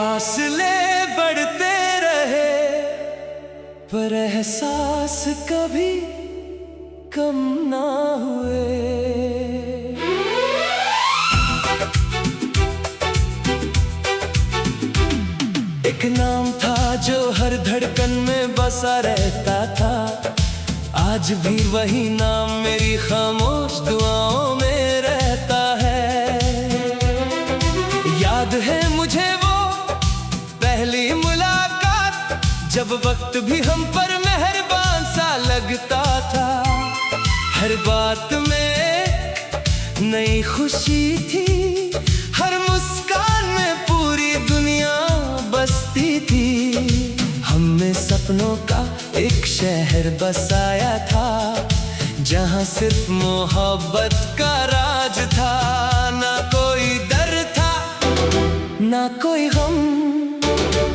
फासले बढ़ते रहे पर एहसास कभी कम ना हुए। एक नाम था जो हर धड़कन में बसा रहता था, आज भी वही नाम मेरी खामोश दुआओं में रहता है। याद है मुझे वो पहली मुलाकात, जब वक्त भी हम पर मेहरबान सा लगता था। हर बात में नई खुशी थी, हर मुस्कान में पूरी दुनिया बसती थी। हमने सपनों का एक शहर बसाया था, जहाँ सिर्फ मोहब्बत का राज था। ना कोई डर था ना कोई गम,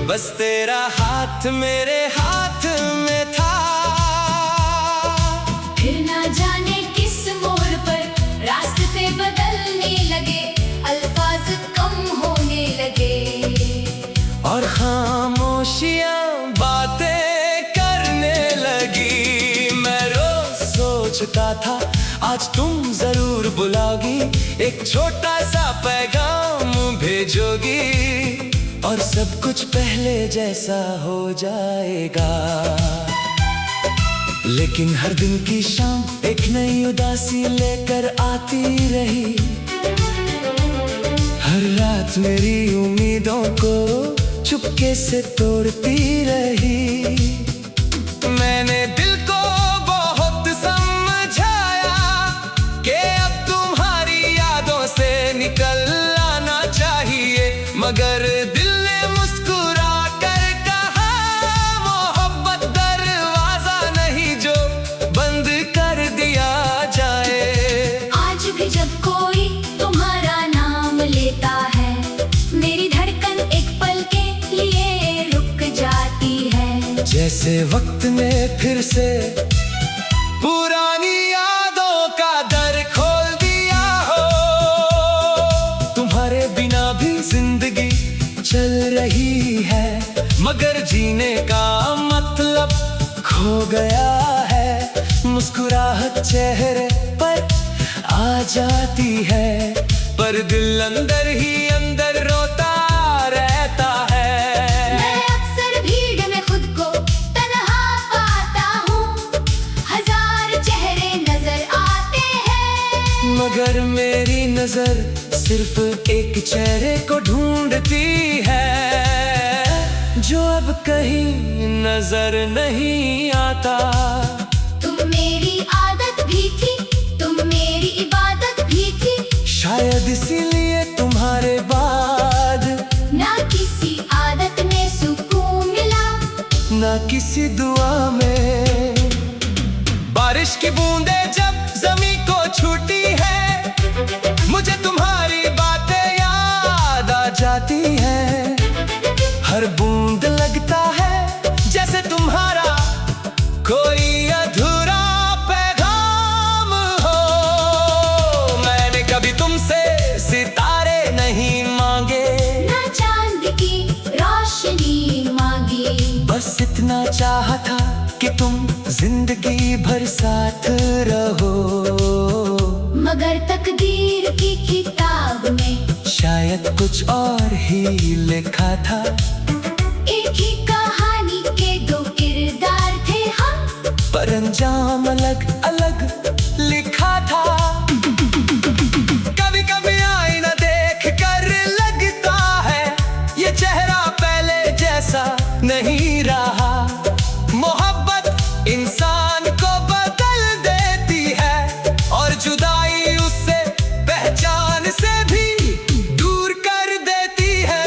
बस तेरा हाथ मेरे हाथ में था। फिर ना जाने किस मोड़ पर रास्ते बदलने लगे, अल्फाज कम होने लगे और खामोशियां बातें करने लगी। मैं रोज सोचता था आज तुम जरूर बुलाओगी, एक छोटा सा पैगाम भेजोगी और सब कुछ पहले जैसा हो जाएगा। लेकिन हर दिन की शाम एक नई उदासी लेकर आती रही। हर रात मेरी उम्मीदों को चुपके से तोड़ती रही। मैंने दिल को बहुत समझाया कि अब तुम्हारी यादों से निकल आना चाहिए, मगर दिल ने मुस्कुरा कर कहा मोहब्बत दरवाजा नहीं जो बंद कर दिया जाए। आज भी जब कोई तुम्हारा नाम लेता है, मेरी धड़कन एक पल के लिए रुक जाती है। जैसे वक्त ने फिर से पुरानी यादों का दर खोल दिया हो। तुम्हारे बिना भी जिंदगी चल रही है, मगर जीने का मतलब खो गया है। मुस्कुराहट चेहरे पर आ जाती है, पर दिल अंदर ही अंदर रोता रहता है। मैं अक्सर भीड़ में खुद को तन्हा पाता हूँ, हजार चेहरे नजर आते हैं, मगर मेरी नजर सिर्फ एक चेहरे को ढूंढती है, जो अब कहीं नजर नहीं आता। तुम मेरी आदत भी थी, तुम मेरी इबादत भी थी, शायद इसीलिए तुम्हारे बाद ना किसी आदत में सुकून मिला, ना किसी दुआ में। बारिश की बूंदें जब जमीन को छूती है, मुझे तुम्हारी बातें याद आ जाती हैं। हर बूंद लगता है जैसे तुम्हारा कोई अधूरा पैगाम हो। मैंने कभी तुमसे सितारे नहीं मांगे, ना चांद की रोशनी मांगी, बस इतना चाहा था कि तुम जिंदगी भर साथ रहो। मगर तकदीर की किताब में शायद कुछ और ही लिखा था। एक ही कहानी के दो किरदार थे हम, पर अंजाम अलग अलग लिखा था। कभी कभी आईना देख कर लगता है ये चेहरा पहले जैसा नहीं रहा। मोहब्बत इंसान को बदल देती है और जुदाई उससे पहचान से भी दूर कर देती है।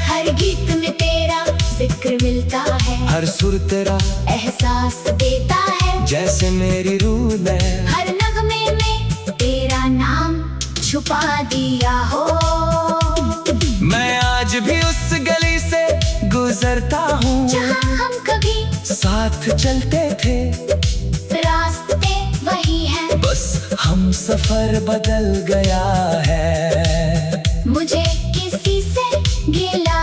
हर गीत में तेरा जिक्र मिलता है, हर सुर तेरा एहसास देता है, जैसे मेरी रूह ने हर नगमे में तेरा नाम छुपा दिया हो। मैं आज भी उस गली से गुजरता हूँ, जहाँ हम कभी साथ चलते थे। रास्ते वही हैं, बस हम सफर बदल गया है। मुझे किसी से गिला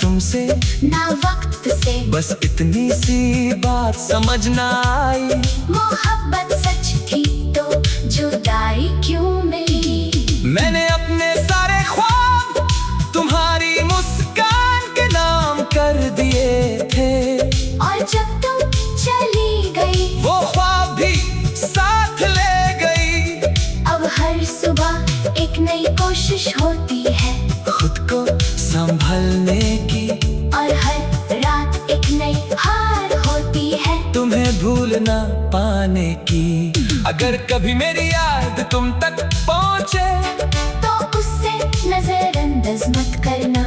तुमसे ना वक्त से। बस इतनी सी बात समझ ना आई, मोहब्बत सच थी तो जुदाई क्यों मिली। मैंने अपने सारे ख्वाब तुम्हारी मुस्कान के नाम कर दिए थे, और जब तुम चली गई वो ख्वाब भी साथ ले गई। अब हर सुबह एक नई कोशिश होती है खुद को संभलने की, और हर रात एक नई हार होती है तुम्हें भूल ना पाने की। अगर कभी मेरी याद तुम तक पहुँचे तो उससे नजरअंदाज मत करना।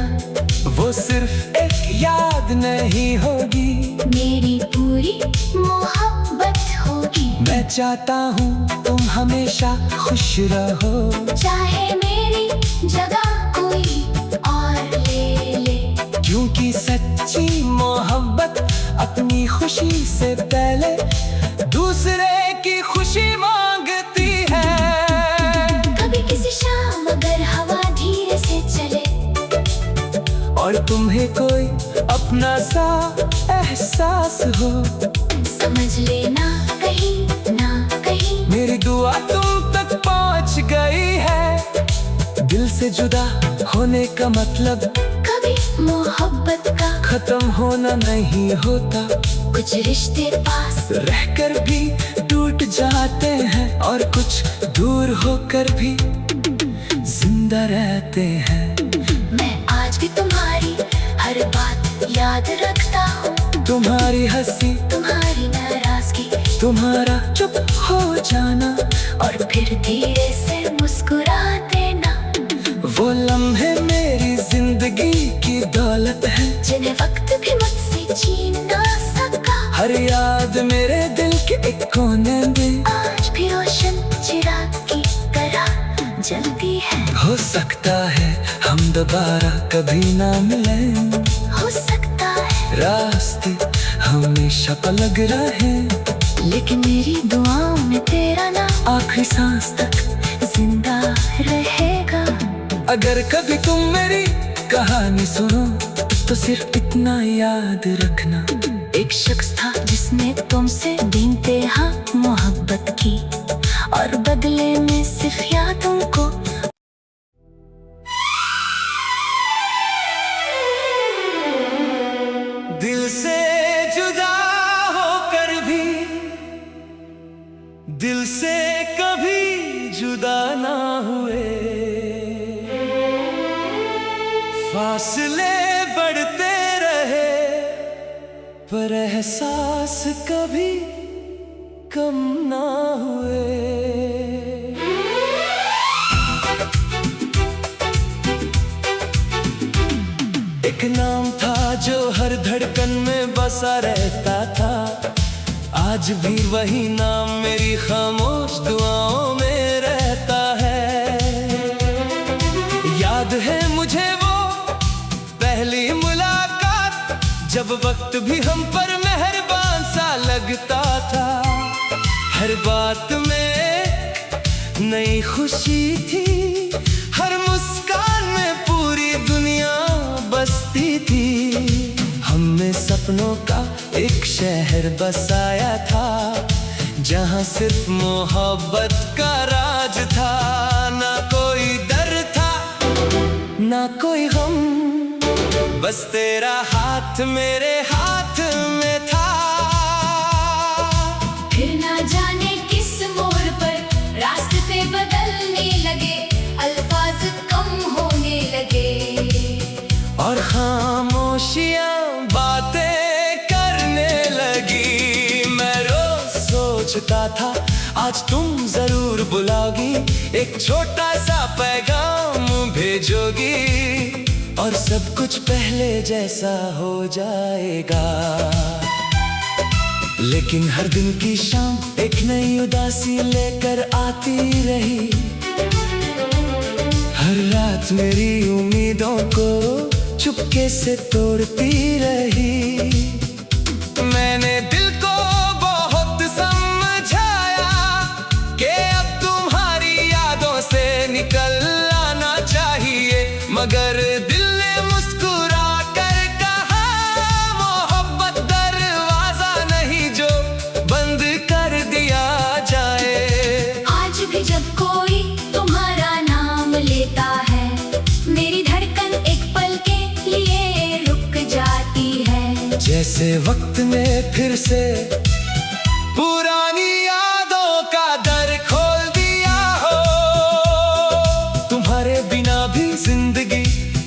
वो सिर्फ एक याद नहीं होगी, मेरी पूरी मोहब्बत होगी। मैं चाहता हूँ तुम हमेशा खुश रहो, चाहे मेरी जगह कोई और ले ले। क्योंकि सच्ची मोहब्बत अपनी खुशी से पहले दूसरे की खुशी मांगती है। कभी किसी शाम अगर हवा धीरे से चले और तुम्हें कोई अपना सा एहसास हो, समझ लेना कहीं ना कहीं मेरी दुआ तुम तक पहुंच गई है। दिल से जुदा होने का मतलब कभी मोहब्बत का खत्म होना नहीं होता, कुछ रिश्ते पास रहकर भी टूट जाते हैं और कुछ दूर होकर भी जिंदा रहते हैं। मैं आज भी तुम्हारी हर बात याद रखता हूँ, तुम्हारी हंसी, तुम्हारी नाराजगी, तुम्हारा चुप हो जाना, और फिर धीरे से मुस्कुरा देना। वो लम्हे मेरी जिंदगी की दौलत है, जिन्हें वक्त भी मुझसे छीन ना सका। हर याद मेरे दिल के एक कोने में आज भी रोशन चिराग की तरह जलती है। हो सकता है हम दोबारा कभी ना मिलें, हो सकता है रास्ते हमेशा अलग रहे, लेकिन मेरी दुआओं में तेरा नाम आखिरी सांस तक जिंदा रहेगा। अगर कभी तुम मेरी कहानी सुनो तो सिर्फ इतना याद रखना, एक शख्स था जिसने तुमसे बेइंतहा मोहब्बत की, और बदले में सिर्फ यादों को दिल से जुदा होकर भी दिल से कभी जुदा ना हुए। फासले बढ़ते रहे पर एहसास कभी कम ना हुए। एक नाम था जो हर धड़कन में बसा रहता था, आज भी वही नाम मेरी खामोश दुआओं में रहता है। याद है मुझे वो पहली मुलाकात, जब वक्त भी हम पर मेहरबान सा लगता था। हर बात में नई खुशी थी, हर मुस्कान में पूरी दुनिया बसती थी। हमने सपनों का एक शहर बसाया था, जहाँ सिर्फ मोहब्बत का राज था। ना कोई डर था ना कोई गम, बस तेरा हाथ मेरे हाथ में था। फिर ना जाने किस मोड़ पर रास्ते बदलने लगे, अल्फाज कम होने लगे, और खामोशियां बातें करने लगी। मैं रोज सोचता था आज तुम जरूर बुलाओगी, एक छोटा सा पैगाम भेजोगी, और सब कुछ पहले जैसा हो जाएगा। लेकिन हर दिन की शाम एक नई उदासी लेकर आती रही, हर रात मेरी उम्मीदों को चुपके से तोड़ती रही। मैंने दिल को बहुत समझाया कि अब तुम्हारी यादों से निकल आना चाहिए, मगर दिल ने मुस्कुरा कर जैसे वक्त ने फिर से पुरानी यादों का दर खोल दिया हो। तुम्हारे बिना भी जिंदगी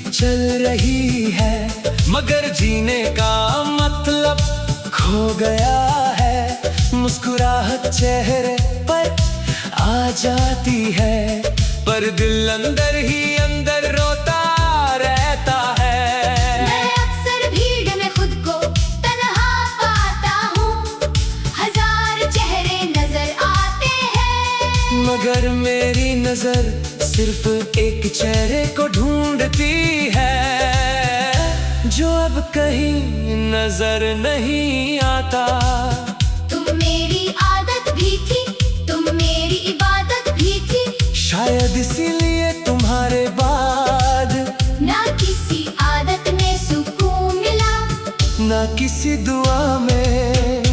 चल रही है, मगर जीने का मतलब खो गया है। मुस्कुराहट चेहरे पर आ जाती है, पर दिल अंदर ही अंदर रोता रहता है। मैं अक्सर भीड़ में खुद को तन्हा पाता हूँ, हजार चेहरे नजर आते हैं, मगर मेरी नजर सिर्फ एक चेहरे को ढूंढती है, जो अब कहीं नजर नहीं आता। तुम मेरी आदत भी थी, तुम मेरी इबादत भी थी, शायद इसीलिए तुम्हारे बाद ना किसी आदत में सुकून मिला, ना किसी दुआ में।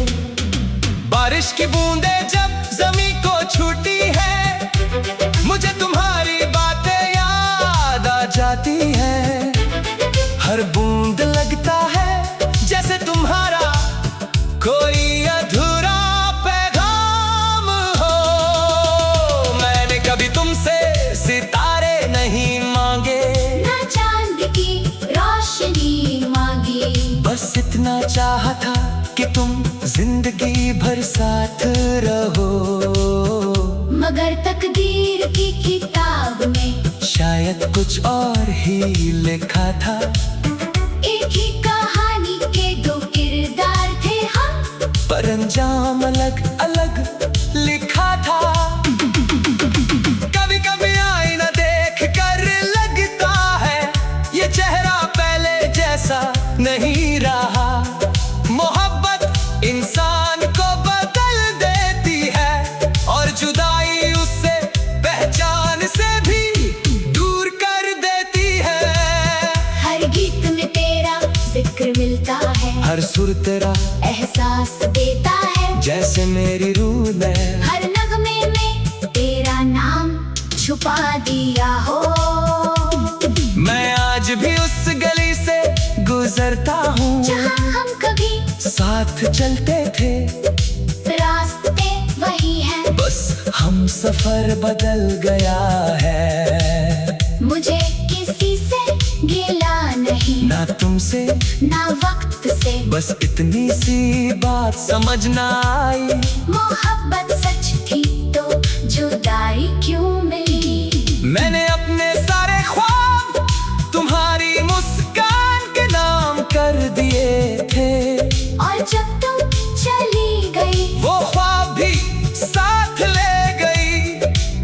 बारिश की बूंदें जब जमीन को छूती है, मुझे तुम्हारी बातें याद आ जाती हैं। हर बूंद लगता है जैसे तुम्हारा कोई अधूरा पैगाम हो। मैंने कभी तुमसे सितारे नहीं मांगे, ना चांद की रोशनी मांगी, बस इतना चाहा था कि तुम जिंदगी भर साथ रहो। मगर तकदीर की किताब में शायद कुछ और ही लिखा था। एक ही कहानी के दो किरदार थे हम, पर अंजाम अलग अलग लिखा था। कभी कभी आईना देख कर लगता है, ये चेहरा पहले जैसा नहीं रहा। मोहब्बत इंसान को बदल देती है, और जुदाई उससे पहचान से भी दूर कर देती है। हर गीत में तेरा जिक्र मिलता है, हर सुर तेरा एहसास देता है, जैसे मेरी रूह ने हर नगमे में तेरा नाम छुपा दिया हो। मैं आज भी उस गली से गुजरता हूँ, जहाँ हम कभी साथ चलते थे। रास्ते वही हैं, बस हम सफर बदल गया है। मुझे किसी से गिला नहीं, ना तुमसे ना वक्त से, बस इतनी सी बात समझना आई। मोहब्बत सच थी तो जुदाई क्यों मिली। मैंने अपने सारे ख्वाब तुम्हारी मुस्कान के नाम कर दिए थे, और जब तुम चली गई, वो ख्वाब भी साथ ले गई।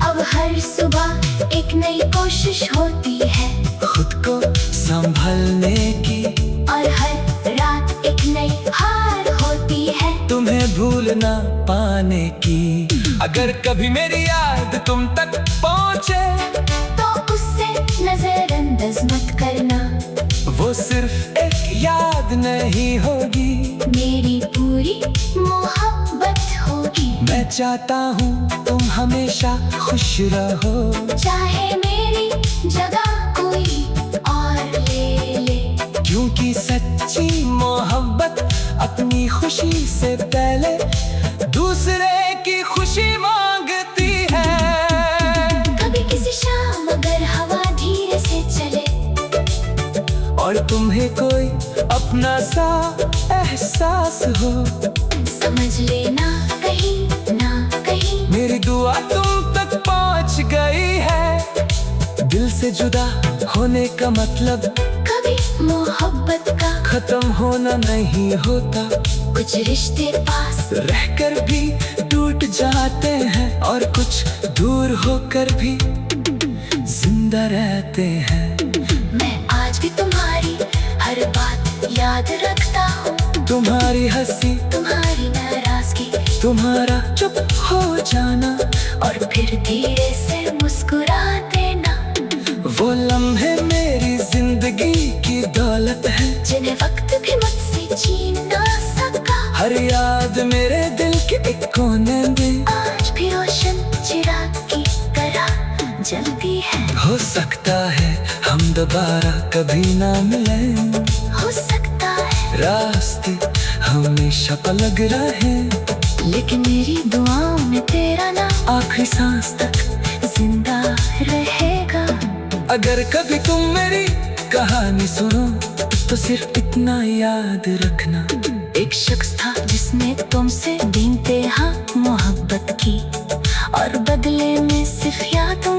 अब हर सुबह एक नई कोशिश होती है, खुद को संभलने की, और हर रात एक नई हार होती है, तुम्हें भूल ना पाने की। अगर कभी मेरी याद तुम तक पहुँचे, तो उससे नजरअंदाज मत करना। वो सिर्फ एक याद नहीं होगी, मेरी पूरी मोहब्बत होगी। मैं चाहता हूँ तुम हमेशा खुश रहो, चाहे मेरी जगह कोई और ले ले, क्योंकि सच्ची मोहब्बत अपनी खुशी से पहले दूसरे की खुशी मांगती है। कभी किसी शाम अगर हवा धीरे से चले, और तुम्हें कोई अपना सा एहसास हो, समझ लेना कहीं ना कहीं मेरी दुआ तुम तक पहुंच गई है। दिल से जुदा होने का मतलब कभी मोहब्बत का खत्म होना नहीं होता। कुछ रिश्ते पास रहकर भी टूट जाते हैं, और कुछ दूर होकर भी जिंदा रहते हैं। मैं आज भी तुम्हारी हर बात याद रखता हूँ, तुम्हारी हंसी, तुम्हारी नाराजगी, तुम्हारा चुप हो जाना, और फिर धीरे से मुस्कुरा देना। वो लम्हे मेरी जिंदगी की दौलत है, जिन्हें वक्त भी मुझसे छीन ना सका। हर याद मेरे दिल के एक कोने में आज भी रोशन चिराग की तरह जलती है। हो सकता है हम दोबारा कभी ना मिलें, हो सकता है रास्ते हमेशा अलग रहे, लेकिन मेरी दुआओं में तेरा नाम आखिरी सांस तक जिंदा रहेगा। अगर कभी तुम मेरी कहानी सुनो तो सिर्फ इतना याद रखना, एक शख्स था जिसने तुमसे बेइंतहा मोहब्बत की, और बदले में सिर्फ यादों